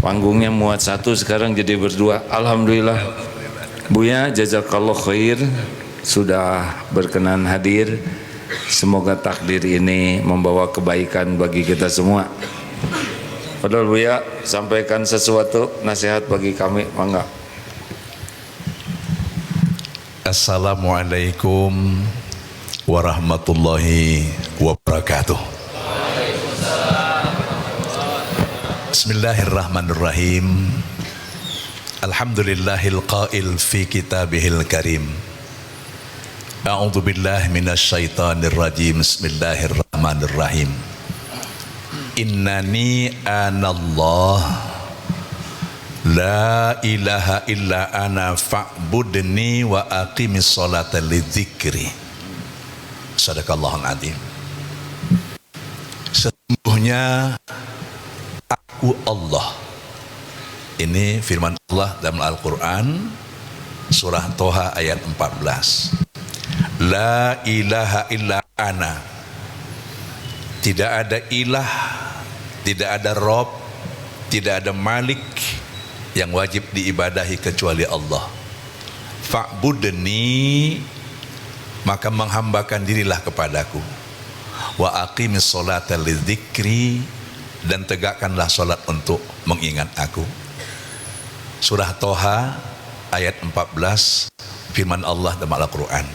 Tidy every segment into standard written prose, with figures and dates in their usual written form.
Panggungnya muat satu, sekarang jadi berdua. Alhamdulillah. Buya, jazakallah khair sudah berkenan hadir. Semoga takdir ini membawa kebaikan bagi kita semua. Padahal Buya, sampaikan sesuatu nasihat bagi kami, mangga. Assalamualaikum warahmatullahi wabarakatuh. Bismillahirrahmanirrahim. Alhamdulillahil qail fi kitabihil karim. A'udzu billahi minasyaitonir rajim. Bismillahirrahmanirrahim. Innani anallah la ilaha illa ana fa'budni wa aqimis sholata lidzikri. Sadaqallahul adzim. Sesungguhnya aku Allah. Ini firman Allah dalam Al-Quran surah Toha ayat 14. La ilaha illa ana. Tidak ada ilah, tidak ada Rob, tidak ada Malik yang wajib diibadahi kecuali Allah. Fa'budni, maka menghambakan dirilah kepadaku. Wa aqimis sholata lidzikri, dan tegakkanlah sholat untuk mengingat aku. Surah Toha ayat 14, firman Allah dalam Al-Quran.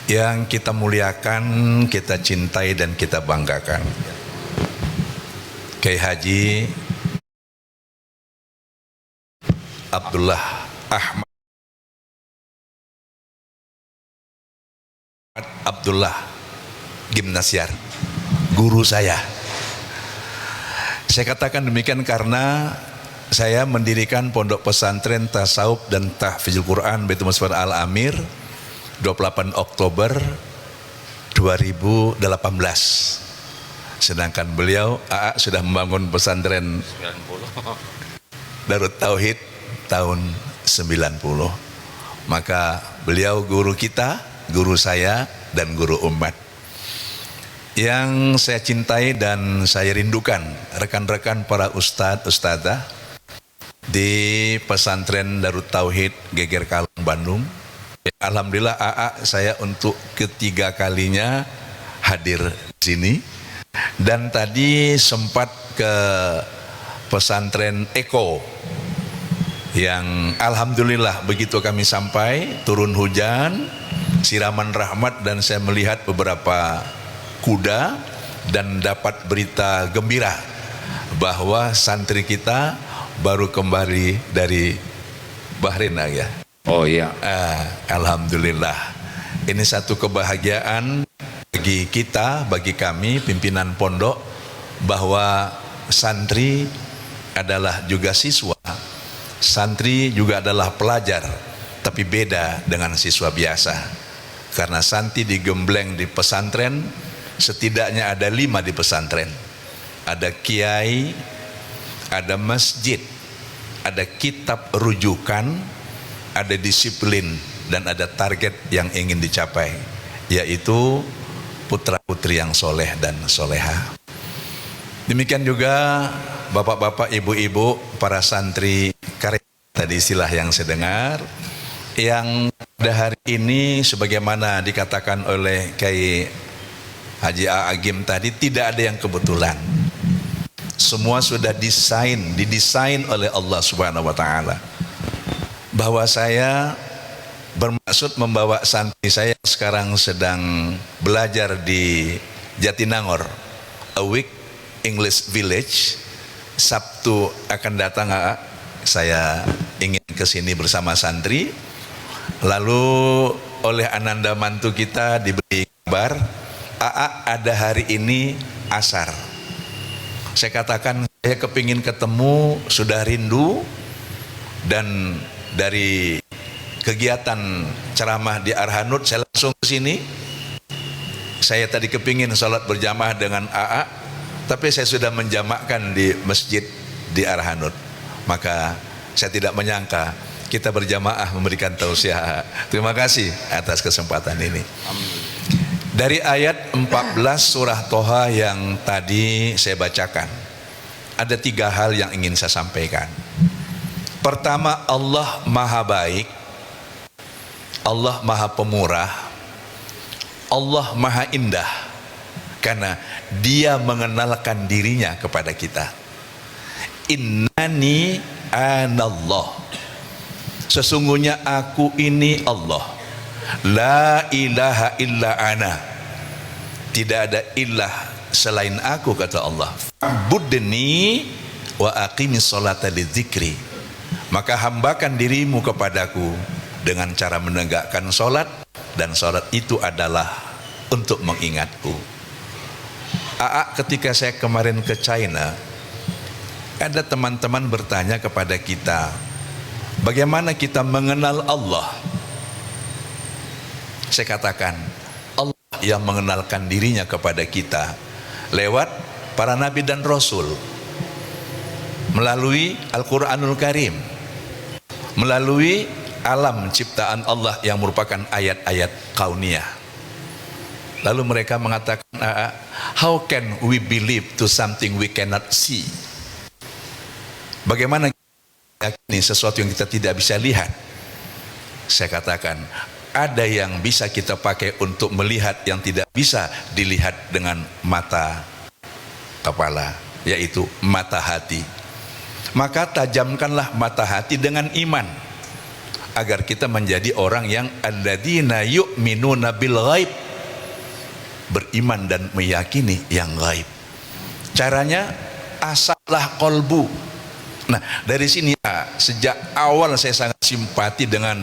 Yang kita muliakan, kita cintai dan kita banggakan, Kiai Haji Abdullah Ahmad Abdullah Gimnasyar, guru saya. Saya katakan demikian karena saya mendirikan pondok pesantren tasawuf dan tahfizul Quran Baitul Musafir Al-Amir 28 Oktober 2018. Sedangkan beliau AA sudah membangun pesantren 90 Darut Tauhid tahun 90. Maka beliau guru kita, guru saya dan guru umat. Yang saya cintai dan saya rindukan rekan-rekan para ustadz ustadzah di pesantren Darut Tauhid Geger Kalong Bandung. Alhamdulillah AA saya untuk ketiga kalinya hadir di sini, dan tadi sempat ke pesantren Eko yang alhamdulillah begitu kami sampai turun hujan, siraman rahmat, dan saya melihat beberapa kuda dan dapat berita gembira bahwa santri kita baru kembali dari Bahrain ya. Oh iya. Alhamdulillah. Ini satu kebahagiaan bagi kita, bagi kami pimpinan pondok, bahwa santri adalah juga siswa, santri juga adalah pelajar, tapi beda dengan siswa biasa. Karena santri digembleng di pesantren, setidaknya ada 5 di pesantren. Ada kiai, ada masjid, ada kitab rujukan, ada disiplin, dan ada target yang ingin dicapai, yaitu putra-putri yang soleh dan soleha. Demikian juga bapak-bapak, ibu-ibu, para santri karya, tadi istilah yang saya dengar, yang pada hari ini sebagaimana dikatakan oleh Kiai Haji Agim tadi, tidak ada yang kebetulan. Semua sudah didesain oleh Allah Subhanahu wa taala. Bahwa saya bermaksud membawa santri saya yang sekarang sedang belajar di Jatinangor, A Week English Village. Sabtu akan datang saya ingin ke sini bersama santri. Lalu oleh Ananda mantu kita diberi kabar, ada hari ini asar. Saya katakan saya kepingin ketemu, sudah rindu, dan dari kegiatan ceramah di Arhanud saya langsung ke sini. Saya tadi kepingin sholat berjamaah dengan AA, tapi saya sudah menjamakkan di masjid di Arhanud. Maka saya tidak menyangka kita berjamaah memberikan tausiah. Terima kasih atas kesempatan ini. Dari ayat 14 surah Toha yang tadi saya bacakan, ada 3 hal yang ingin saya sampaikan. Pertama, Allah maha baik, Allah maha pemurah, Allah maha indah, karena Dia mengenalkan dirinya kepada kita. Innani anallah, sesungguhnya aku ini Allah. La ilaha illa ana, tidak ada ilah selain aku, kata Allah. Fa'budni wa aqimis sholata lidzikri, maka hambakan dirimu kepadaku dengan cara menegakkan sholat, dan sholat itu adalah untuk mengingatku. Ketika saya kemarin ke China, ada teman-teman bertanya kepada kita, bagaimana kita mengenal Allah? Saya katakan, Allah yang mengenalkan dirinya kepada kita lewat para nabi dan rasul, melalui Al-Quranul Karim, melalui alam ciptaan Allah yang merupakan ayat-ayat kauniyah. Lalu mereka mengatakan, how can we believe to something we cannot see? Bagaimana kita yakini sesuatu yang kita tidak bisa lihat? Saya katakan, ada yang bisa kita pakai untuk melihat yang tidak bisa dilihat dengan mata kepala, yaitu mata hati. Maka tajamkanlah mata hati dengan iman, agar kita menjadi orang yang alladzina yu'minuna bil ghaib, beriman dan meyakini yang gaib. Caranya, asahlah kolbu. Nah, dari sini sejak awal saya sangat simpati dengan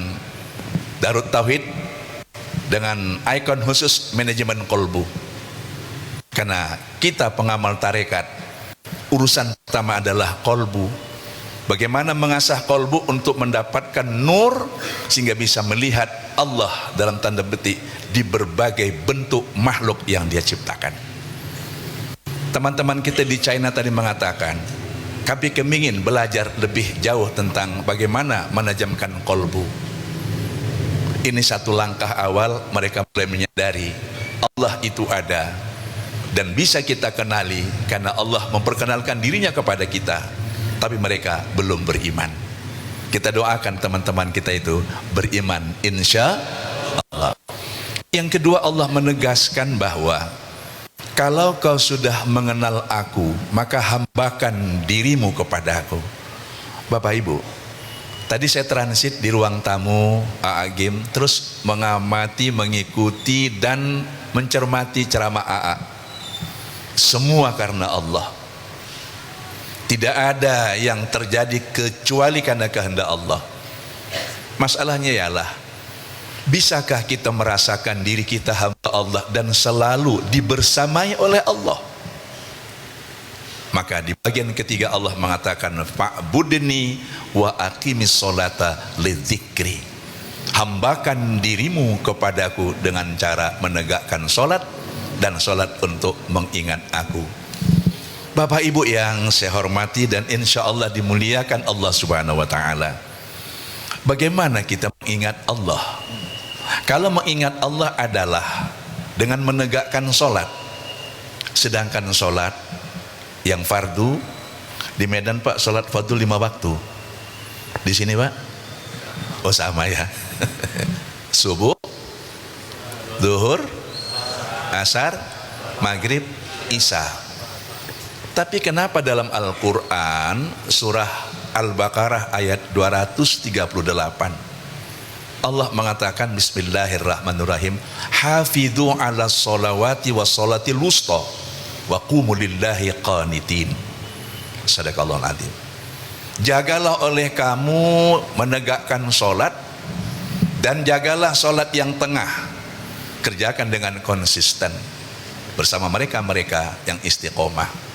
Darut Tauhid, dengan ikon khusus manajemen kolbu. Karena kita pengamal tarekat, urusan pertama adalah kolbu. Bagaimana mengasah kolbu untuk mendapatkan nur, sehingga bisa melihat Allah dalam tanda petik di berbagai bentuk makhluk yang Dia ciptakan. Teman-teman kita di China tadi mengatakan, kami ingin belajar lebih jauh tentang bagaimana menajamkan kolbu. Ini satu langkah awal, mereka mulai menyadari Allah itu ada dan bisa kita kenali, karena Allah memperkenalkan dirinya kepada kita, tapi mereka belum beriman. Kita doakan teman-teman kita itu beriman, insya Allah. Yang kedua, Allah menegaskan bahwa kalau kau sudah mengenal aku, maka hambakan dirimu kepada aku. Bapak Ibu, tadi saya transit di ruang tamu Agim, terus mengamati, mengikuti dan mencermati ceramah AA. Semua karena Allah. Tidak ada yang terjadi kecuali karena kehendak Allah. Masalahnya ialah, bisakah kita merasakan diri kita hamba Allah dan selalu dibersamai oleh Allah? Maka di bagian ketiga Allah mengatakan, fa'budni wa aqimis sholata lidzikri, hambakan dirimu kepadaku dengan cara menegakkan sholat, dan sholat untuk mengingat aku. Bapak Ibu yang saya hormati dan insya Allah dimuliakan Allah Subhanahu wa Ta'ala, bagaimana kita mengingat Allah? Kalau mengingat Allah adalah dengan menegakkan sholat, sedangkan sholat yang fardu di Medan, Pak, sholat fardu 5 waktu. Di sini, Pak, oh sama ya. Subuh, zuhur, asar, maghrib, isya. Tapi kenapa dalam Al-Quran surah Al-Baqarah ayat 238 Allah mengatakan, bismillahirrahmanirrahim, hafidhu ala sholawati wa sholatil wusta wa qumu lillahi qanitin. Sadaqallahul adzim. Jagalah oleh kamu menegakkan sholat, dan jagalah sholat yang tengah, kerjakan dengan konsisten bersama mereka-mereka yang istiqomah.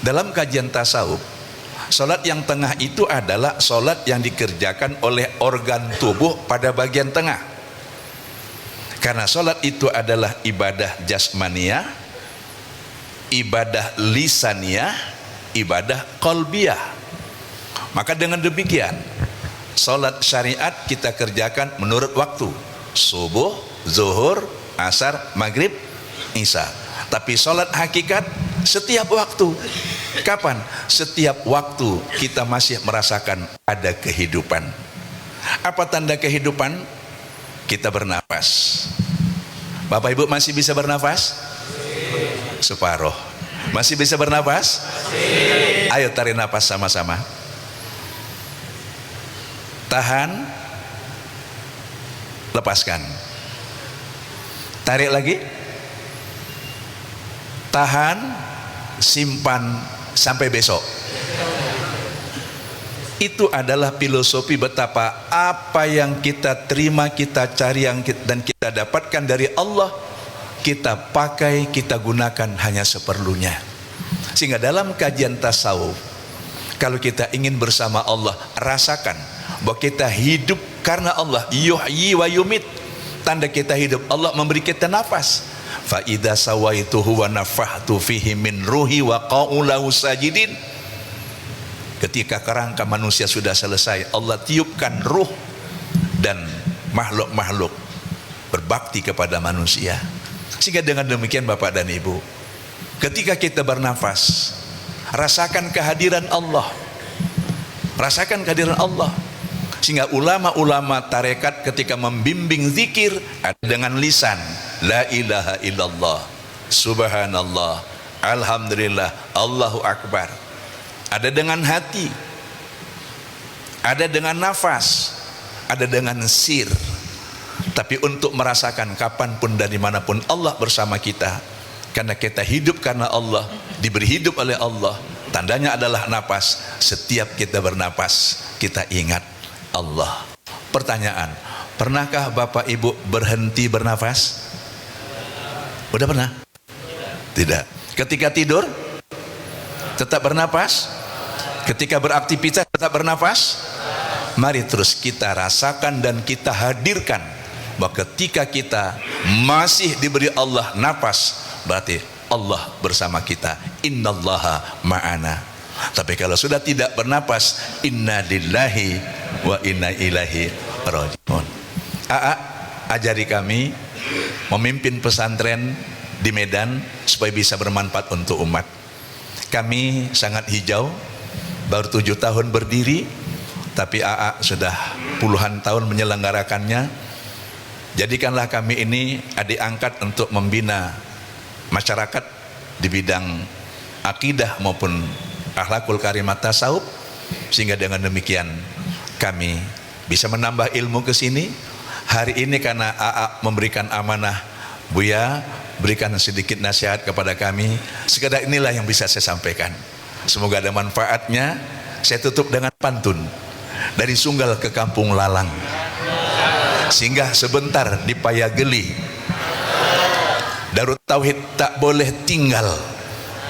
Dalam kajian tasawuf, sholat yang tengah itu adalah sholat yang dikerjakan oleh organ tubuh pada bagian tengah. Karena sholat itu adalah ibadah jasmaniyah, ibadah lisaniyah, ibadah qalbiyah. Maka dengan demikian, sholat syariat kita kerjakan menurut waktu, subuh, zuhur, asar, maghrib, isya. Tapi sholat hakikat Setiap waktu. Kapan? Setiap waktu kita masih merasakan ada kehidupan. Apa tanda kehidupan? Kita bernapas. Bapak Ibu masih bisa bernapas? Separuh. Masih bisa bernapas? Ayo tarik napas sama-sama. Tahan. Lepaskan. Tarik lagi. Tahan. Simpan sampai besok. Itu adalah filosofi betapa apa yang kita terima, kita cari dan kita dapatkan dari Allah, kita pakai, kita gunakan hanya seperlunya. Sehingga dalam kajian tasawuf, kalau kita ingin bersama Allah, rasakan bahwa kita hidup karena Allah. Yuhyi wa yumit. Tanda kita hidup, Allah memberi kita nafas. Fa idza sawaituhu wa nafahtu fihi min ruhi wa qaulahu sajidin. Ketika kerangka manusia sudah selesai, Allah tiupkan ruh dan makhluk-makhluk berbakti kepada manusia. Sehingga dengan demikian Bapak dan Ibu, ketika kita bernafas, rasakan kehadiran Allah. Rasakan kehadiran Allah. Sehingga ulama-ulama tarekat ketika membimbing zikir ada dengan lisan, la ilaha illallah, subhanallah, alhamdulillah, Allahu akbar. Ada dengan hati, ada dengan nafas, ada dengan sir. Tapi untuk merasakan kapanpun dan dimanapun Allah bersama kita, karena kita hidup karena Allah, diberi hidup oleh Allah. Tandanya adalah napas. Setiap kita bernapas, kita ingat Allah. Pertanyaan, pernahkah Bapak Ibu berhenti bernafas? Udah pernah? Tidak. Ketika tidur tetap bernapas? Ketika beraktivitas tetap bernafas? Mari terus kita rasakan dan kita hadirkan bahwa ketika kita masih diberi Allah napas, berarti Allah bersama kita. Innallaha ma'ana. Tapi kalau sudah tidak bernapas, inna lillahi wa inna ilaihi rajiun. Ajari kami memimpin pesantren di Medan supaya bisa bermanfaat untuk umat. Kami sangat hijau, baru 7 tahun berdiri, tapi AA sudah puluhan tahun menyelenggarakannya. Jadikanlah kami ini adik angkat untuk membina masyarakat di bidang akidah maupun akhlakul karimat tasawuf, sehingga dengan demikian kami bisa menambah ilmu ke sini. Hari ini karena AA memberikan amanah, Buya berikan sedikit nasihat kepada kami. Sekedar inilah yang bisa saya sampaikan. Semoga ada manfaatnya. Saya tutup dengan pantun dari Sunggal ke Kampung Lalang. Singgah sebentar di Payageli. Darut Tauhid tak boleh tinggal.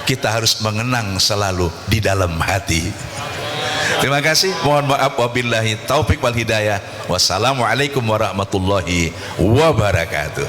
Kita harus mengenang selalu di dalam hati. Terima kasih. Mohon maaf, wabillahi taufik wal hidayah. Wassalamualaikum warahmatullahi wabarakatuh.